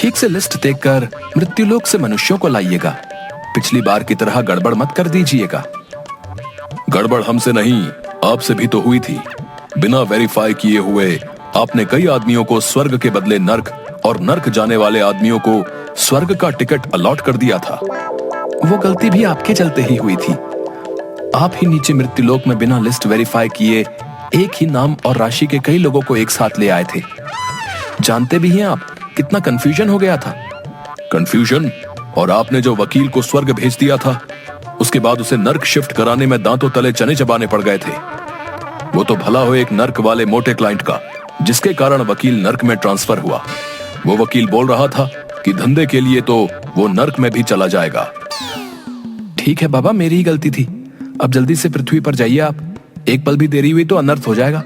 ठीक से लिस्ट देखकर मृत्युलोक से मनुष्यों को लाइएगा। पिछली बार की तरह गड़बड़ मत कर दीजिएगा। गड़बड़ हमसे नहीं, आपसे भी तो हुई थी। बिना वेरीफाई किए हुए आपने कई आदमियों को स्वर्ग के बदले नर्क और नर्क जाने वाले आदमियों को स्वर्ग का टिकट अलॉट कर दिया था। वो गलती भी आपके चलते ही हुई थी। आप ही नीचे मृत्युलोक में बिना लिस्ट वेरीफाई किए एक ही नाम और राशि के कई लोगों को एक साथ ले आए थे। जानते भी हैं आप कितना कंफ्यूजन हो गया था। कंफ्यूजन? और आपने जो वकील को स्वर्ग भेज दिया था, उसके बाद उसे नर्क शिफ्ट कराने में दांतों तले चने चबाने पड़ गए थे। वो तो भला हो एक नर्क वाले मोटे क्लाइंट का, जिसके कारण वकील नर्क में ट्रांसफर हुआ। वो वकील बोल रहा था कि धंधे के लिए तो वो नर्क में भी चला जाएगा। ठीक है बाबा, मेरी ही गलती थी। अब जल्दी से पृथ्वी पर जाइए आप। एक पल भी देरी हुई तो अनर्थ हो जाएगा।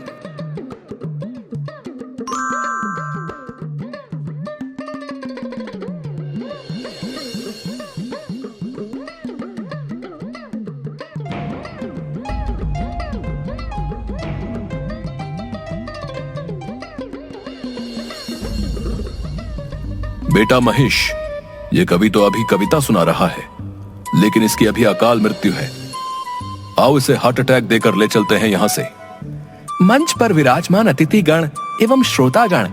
बेटा महेश, ये कवि तो अभी कविता सुना रहा है, लेकिन इसकी अभी अकाल मृत्यु है। आओ इसे हार्ट अटैक देकर ले चलते हैं यहाँ से। मंच पर विराजमान अतिथिगण एवं श्रोतागण,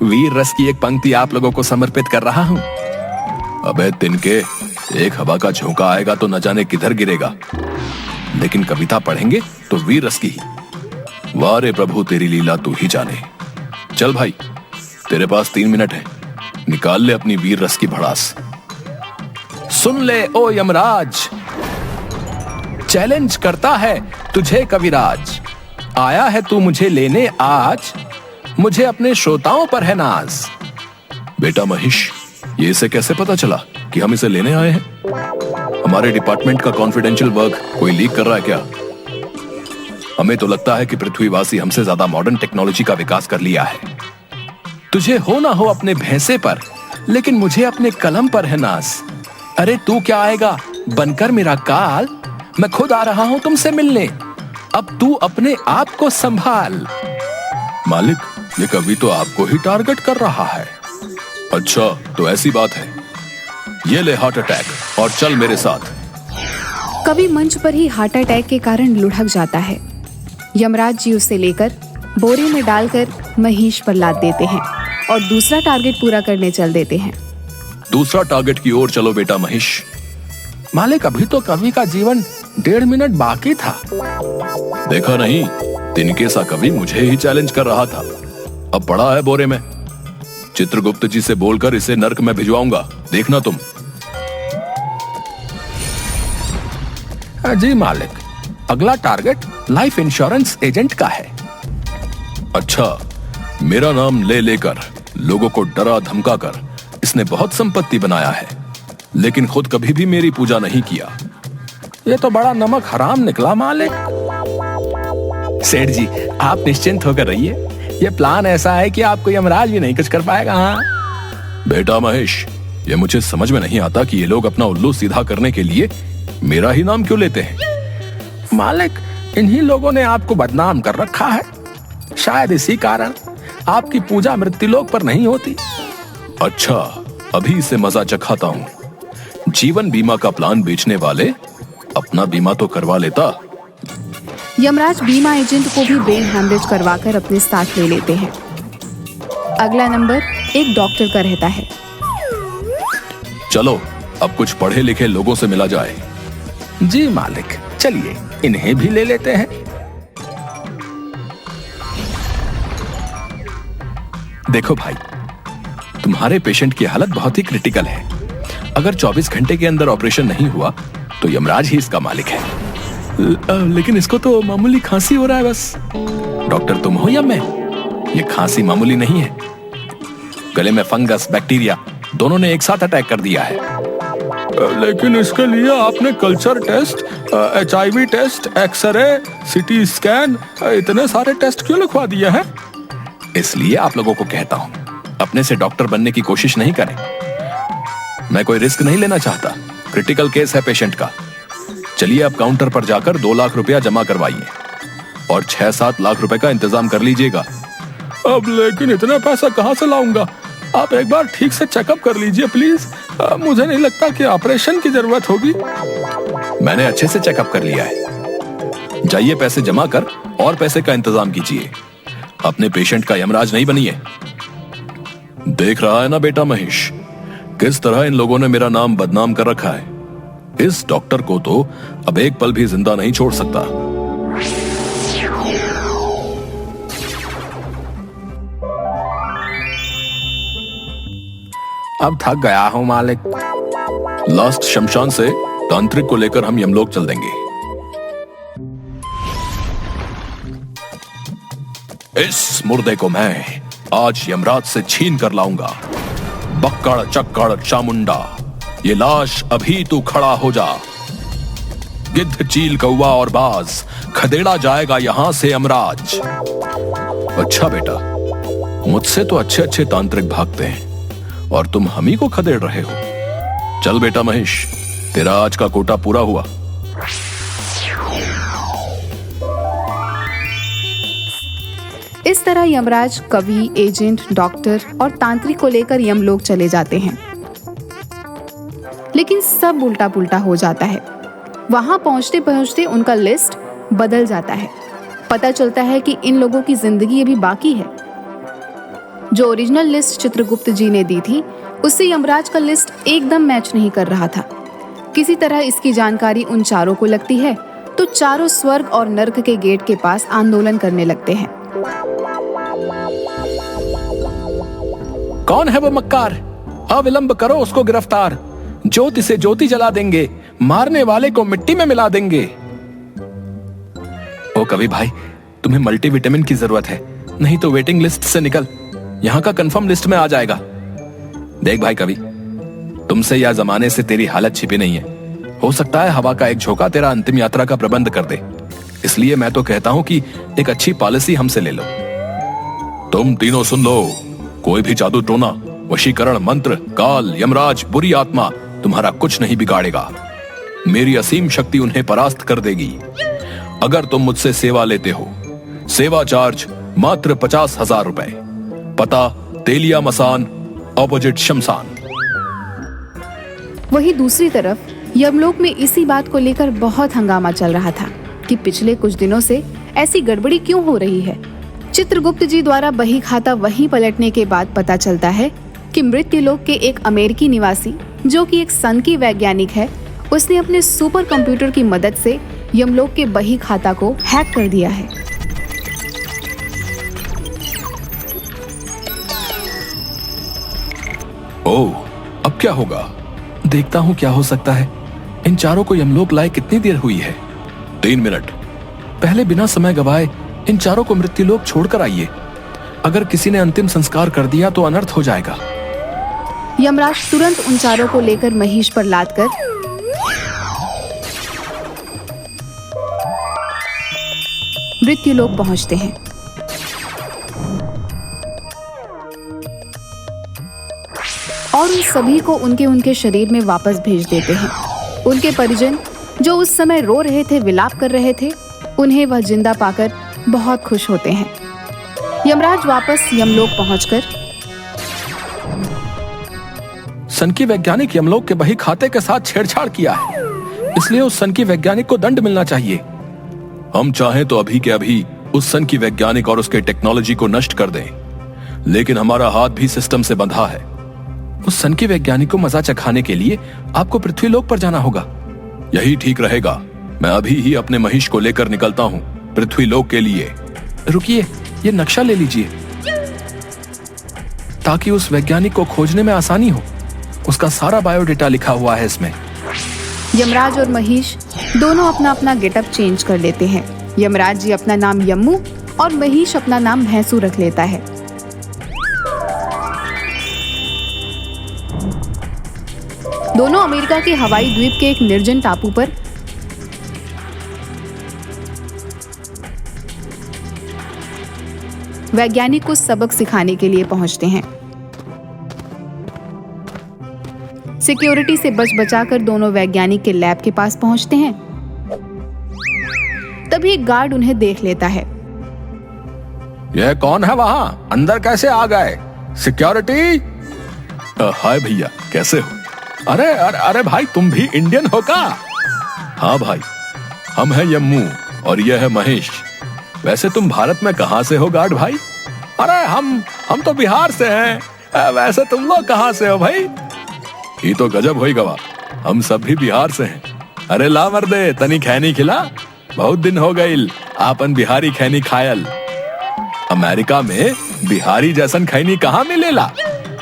वीर रस की एक पंक्ति आप लोगों को समर्पित कर रहा हूँ। अबे तिनके, एक हवा का झोंका आएगा तो न जाने किधर गिरेगा, लेकिन कविता पढ़ेंगे तो वीर रस की ही। वाह रे प्रभु, तेरी लीला तू ही जाने। चल भाई, तेरे पास 3 मिनट है, निकाल ले अपनी वीर रस की भड़ास। सुन ले ओ यमराज, चैलेंज करता है तुझे कविराज। आया है तू मुझे लेने आज, मुझे अपने श्रोताओं पर है नाज। बेटा महेश, ये इसे कैसे पता चला कि हम इसे लेने आए हैं? हमारे डिपार्टमेंट का कॉन्फिडेंशियल वर्क कोई लीक कर रहा है क्या? हमें तो लगता है कि पृथ्वीवासी हमसे ज्यादा मॉडर्न टेक्नोलॉजी का विकास कर लिया है। तुझे हो ना हो अपने भैंसे पर, लेकिन मुझे अपने कलम पर है नाज। अरे तू क्या आएगा बनकर मेरा काल, मैं खुद आ रहा हूं तुमसे मिलने। अब तू अपने आप को संभाल। मालिक, ये कवि तो आपको ही टारगेट कर रहा है। अच्छा तो ऐसी बात है, ये ले हार्ट अटैक और चल मेरे साथ। कवि मंच पर ही हार्ट अटैक के कारण लुढ़क जाता है। यमराज जी उसे लेकर बोरे में डालकर महेश पर लाद देते हैं और दूसरा टारगेट पूरा करने चल देते हैं। दूसरा टारगेट की ओर चलो बेटा महेश। मालिक, अभी तो कवि का जीवन 1.5 मिनट बाकी था। देखा नहीं, तिनके सा कवि मुझे ही चैलेंज कर रहा था। अब पड़ा है बोरे में। चित्रगुप्त जी से बोलकर इसे नर्क में भिजवाऊंगा, देखना तुम। जी मालिक, अगला टारगेट लाइफ इंश्योरेंस एजेंट का है। अच्छा, मेरा नाम ले लेकर लोगों को डरा धमका कर इसने बहुत संपत्ति बनाया है, लेकिन खुद कभी भी मेरी पूजा नहीं किया। ये तो बड़ा नमक हराम निकला मालिक। सेठ जी, आप निश्चिंत होकर रहिए। ये प्लान ऐसा है कि आपको यमराज भी नहीं कुछ कर पाएगा। हाँ बेटा महेश, ये मुझे समझ में नहीं आता कि ये लोग अपना उल्लू सीधा करने के लिए मेरा ही नाम क्यों लेते हैं। मालिक, इन्हीं लोगों ने आपको बदनाम कर रखा है। शायद इसी कारण आपकी पूजा मृत्युलोक पर नहीं होती। अच्छा, अभी इसे मजा चखाता हूँ। जीवन बीमा का प्लान बेचने वाले अपना बीमा तो करवा लेता। यमराज बीमा एजेंट को भी ब्रेन हैमरेज करवाकर अपने साथ ले लेते हैं। अगला नंबर एक डॉक्टर का रहता है। चलो अब कुछ पढ़े लिखे लोगों से मिला जाए। जी मालिक, चलिए इन्हें भी ले लेते हैं। देखो भाई, तुम्हारे पेशेंट की हालत बहुत ही क्रिटिकल है। अगर 24 घंटे के अंदर ऑपरेशन नहीं हुआ तो यमराज ही इसका मालिक है। लेकिन इसको तो मामूली खांसी हो रहा है बस। डॉक्टर तुम हो या मैं? ये खांसी मामूली नहीं है। गले में फंगस, बैक्टीरिया दोनों ने एक साथ अटैक कर दिया है। लेकिन इसके लिए आपने culture test, HIV test, x-ray, CT scan, इतने सारे टेस्ट क्यों लिखवा दिए हैं? इसलिए आप लोगों को कहता हूं, अपने से डॉक्टर बनने की कोशिश नहीं करें। मैं कोई रिस्क नहीं लेना चाहता। क्रिटिकल केस है पेशेंट का। चलिए अब काउंटर पर जाकर 2 लाख रुपया जमा करवाइए और 6-7 लाख रुपए का इंतजाम कर लीजिएगा। अब लेकिन इतना पैसा कहां से लाऊंगा? आप एक बार ठीक से चेकअप कर लीजिए प्लीज। मुझे नहीं लगता कि ऑपरेशन की जरूरत होगी। मैंने अच्छे से चेकअप कर लिया है। जाइए पैसे जमा कर और पैसे का इंतजाम कीजिए। अपने पेशेंट का यमराज नहीं बनिए। देख रहा है ना बेटा महेश, किस तरह इन लोगों ने मेरा नाम बदनाम कर रखा है। इस डॉक्टर को तो अब एक पल भी जिंदा नहीं छोड़ सकता। अब थक गया हूं मालिक। लास्ट शमशान से तांत्रिक को लेकर हम यमलोक चल देंगे। इस मुर्दे को मैं आज यमराज से छीन कर लाऊंगा। बक्कड़ चक्कड़ चामुंडा, ये लाश अभी तू खड़ा हो जा। गिद्ध चील कौवा और बाज, खदेड़ा जाएगा यहां से यमराज। अच्छा बेटा, मुझसे तो अच्छे अच्छे तांत्रिक भागते हैं और तुम हम ही को खदेड़ रहे हो। चल बेटा महेश, तेरा आज का कोटा पूरा हुआ। इस तरह यमराज कवि, एजेंट, डॉक्टर और तांत्रिक को लेकर यमलोक चले जाते हैं। लेकिन सब उल्टा पुल्टा हो जाता है। वहां पहुंचते पहुंचते उनका लिस्ट बदल जाता है। पता चलता है कि इन लोगों की जिंदगी अभी बाकी है। जो ओरिजिनल लिस्ट चित्रगुप्त जी ने दी थी, उससे यमराज का लिस्ट एकदम मैच नहीं कर रहा था। किसी तरह इसकी जानकारी उन चारों को लगती है, तो चारों स्वर्ग और नर्क के गेट के पास आंदोलन करने लगते हैं। कौन है वो मक्कार? अविलंब करो उसको गिरफ्तार। ज्योति से ज्योति जला देंगे, मारने वाले को मिट्टी में मिला देंगे। ओ कवि भाई, तुम्हें मल्टीविटामिन की जरूरत है, नहीं तो वेटिंग लिस्ट से निकल। यहाँ का कंफर्म लिस्ट में आ जाएगा। देख भाई कवि, तुमसे या जमाने से तेरी हालत छिपी नहीं है। हो सकता है हवा का एक झोंका तेरा अंतिम यात्रा का प्रबंध कर दे। इसलिए मैं तो कहता हूं कि एक अच्छी पॉलिसी हमसे ले लो। तुम तीनों सुन लो, कोई भी जादू टोना, वशीकरण मंत्र, काल, यमराज, बुरी आत्मा तुम्हारा कुछ नहीं बिगाड़ेगा। मेरी असीम शक्ति उन्हें परास्त कर देगी। अगर तुम मुझसे सेवा लेते हो, सेवा चार्ज मात्र 50,000 रुपए। पता तेलिया मसान, ऑपोजिट शमशान। वहीं दूसरी तरफ यमलोक में इसी बात को लेकर बहुत हंगामा चल रहा था कि पिछले कुछ दिनों से ऐसी गड़बड़ी क्यों हो रही है। चित्रगुप्त जी द्वारा बही खाता वहीं पलटने के बाद पता चलता है कि मृत्युलोक के एक अमेरिकी निवासी, जो कि एक सन की वैज्ञानिक है, उसने अपने सुपर कंप्यूटर की मदद से यमलोक के बही खाता को हैक कर दिया है। ओह, अब क्या होगा? देखता हूं क्या हो सकता है। इन चारों को यमलोक लाए कितनी देर हुई है? 3 मिनट। पहले बिना समय गवाए इन चारों को मृत्युलोक छोड़कर आइए। अगर किसी ने अंतिम संस्कार कर दिया तो अनर्थ हो जाएगा। यमराज तुरंत उन चारों को लेकर महेश पर लाद कर मृत्युलोक पहुंचते हैं। और उन सभी को उनके शरीर में वापस भेज देते हैं। उनके परिजन, जो उस समय रो रहे थे, विलाप कर रहे थे, उन्हें वह जिंदा पाकर बहुत खुश होते हैं। यमराज वापस यमलोक पहुंचकर सन की वैज्ञानिक यमलोक के बही खाते के साथ छेड़छाड़ किया है, इसलिए उस सन की वैज्ञानिक को दंड मिलना चाहिए। हम चाहें तो अभी के अभी उस सन की वैज्ञानिक और उसके टेक्नोलॉजी को नष्ट कर दें, लेकिन हमारा हाथ भी सिस्टम से बंधा है। उस सन की वैज्ञानिक को मजा चखाने के लिए आपको पृथ्वीलोक पर जाना होगा। यही ठीक रहेगा। मैं अभी ही अपने महेश को लेकर निकलता हूँ पृथ्वीलोक के लिए। रुकिए, ये नक्शा ले लीजिए ताकि उस वैज्ञानिक को खोजने में आसानी हो। उसका सारा बायोडेटा लिखा हुआ है इसमें। यमराज और महेश दोनों अपना अपना गेटअप चेंज कर लेते हैं। यमराज जी अपना नाम यम्मू और महेश अपना नाम भैंसू रख लेता है। दोनों अमेरिका के हवाई द्वीप के एक निर्जन टापू पर वैज्ञानिक को सबक सिखाने के लिए पहुंचते हैं। सिक्योरिटी से बच बचाकर दोनों वैज्ञानिक के लैब के पास पहुंचते हैं। तभी एक गार्ड उन्हें देख लेता है। यह कौन है वहां? अंदर कैसे आ गए? सिक्योरिटी, हाय भैया, कैसे हो? अरे अरे अरे भाई, तुम भी इंडियन हो का? हाँ भाई, हम हैं यम्मू और यह है महेश। वैसे तुम भारत में कहाँ से हो गार्ड भाई? अरे हम तो बिहार से हैं। वैसे तुम लोग कहाँ से हो भाई? ये तो गजब होई गवा, हम सब भी बिहार से हैं। अरे ला मर्दे, तनी खैनी खिला। बहुत दिन हो गईल आपन बिहारी खैनी खायल। अमेरिका में बिहारी जैसन खैनी कहाँ मिलेला?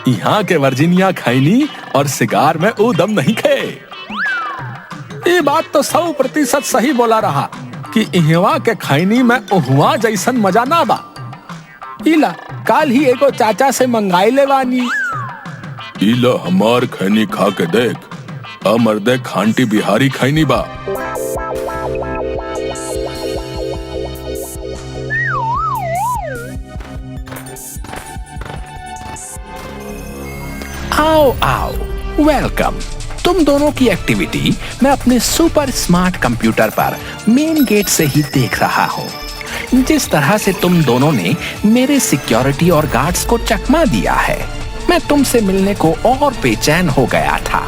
यहाँ के वर्जीनिया खैनी और सिगार में वो दम नहीं खे। ये बात तो 100% सही बोला रहा कि इहवा के खैनी में उहवा जैसन मजा ना बा। इला काल ही एगो चाचा से मंगाई ले बानी। इला हमार खैनी खा के देख, मर्दे खांटी बिहारी खैनी बा। आओ आओ, वेलकम। तुम दोनों की एक्टिविटी मैं अपने सुपर स्मार्ट कंप्यूटर पर मेन गेट से ही देख रहा हूँ। जिस तरह से तुम दोनों ने मेरे सिक्योरिटी और गार्ड्स को चकमा दिया है, मैं तुमसे मिलने को और बेचैन हो गया था।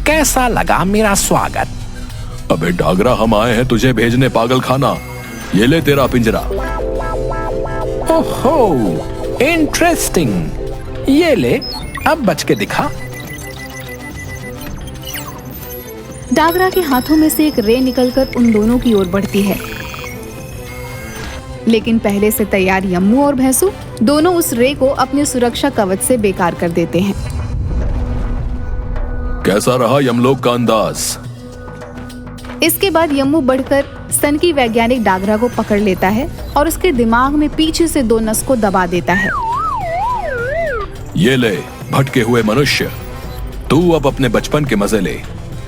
कैसा लगा मेरा स्वागत? अबे डागरा, हम आए हैं तुझे भेजने पागल खाना। ये ले तेरा पिंजरा। ओहो, इंटरेस्टिंग। ये ले, अब बच के दिखा। डागरा के हाथों में से एक रे निकलकर उन दोनों की ओर बढ़ती है, लेकिन पहले से तैयार यम्मू और भैंसू दोनों उस रे को अपने सुरक्षा कवच से बेकार कर देते हैं। कैसा रहा यमलोक का अंदाज? इसके बाद यम्मू बढ़कर सनकी वैज्ञानिक डागरा को पकड़ लेता है और उसके दिमाग में पीछे से 2 नस को दबा देता है। ये ले भटके हुए मनुष्य, तू अब अपने बचपन के मजे ले।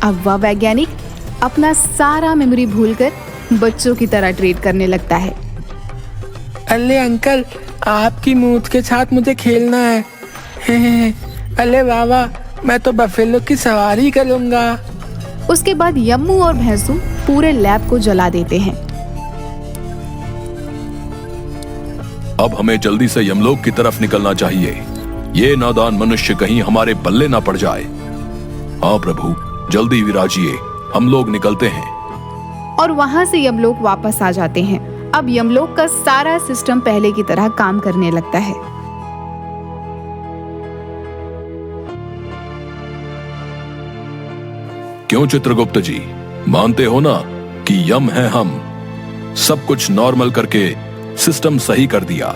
अब वह वैज्ञानिक अपना सारा मेमोरी भूलकर बच्चों की तरह ट्रीट करने लगता है। अल्ले अंकल, आपकी मूत के साथ मुझे खेलना है। अल्ले बाबा, मैं तो बफेलो की सवारी करूंगा। उसके बाद यम्मू और भैंसू पूरे लैब को जला देते हैं। अब हमें जल्दी से यमलोक की तरफ निकलना चाहिए। ये नादान मनुष्य कहीं हमारे पल्ले ना पड़ जाए। हाँ प्रभु, जल्दी विराजिए, हम लोग निकलते हैं। और वहां से यमलोक वापस आ जाते हैं। अब यमलोक का सारा सिस्टम पहले की तरह काम करने लगता है। क्यों चित्रगुप्त जी, मानते हो ना कि यम है हम? सब कुछ नॉर्मल करके सिस्टम सही कर दिया।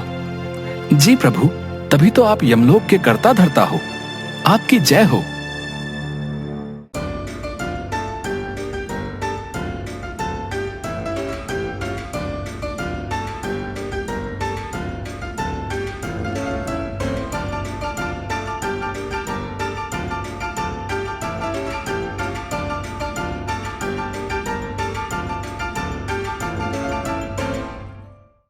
जी प्रभु, तभी तो आप यमलोक के कर्ता धर्ता हो। आपकी जय हो।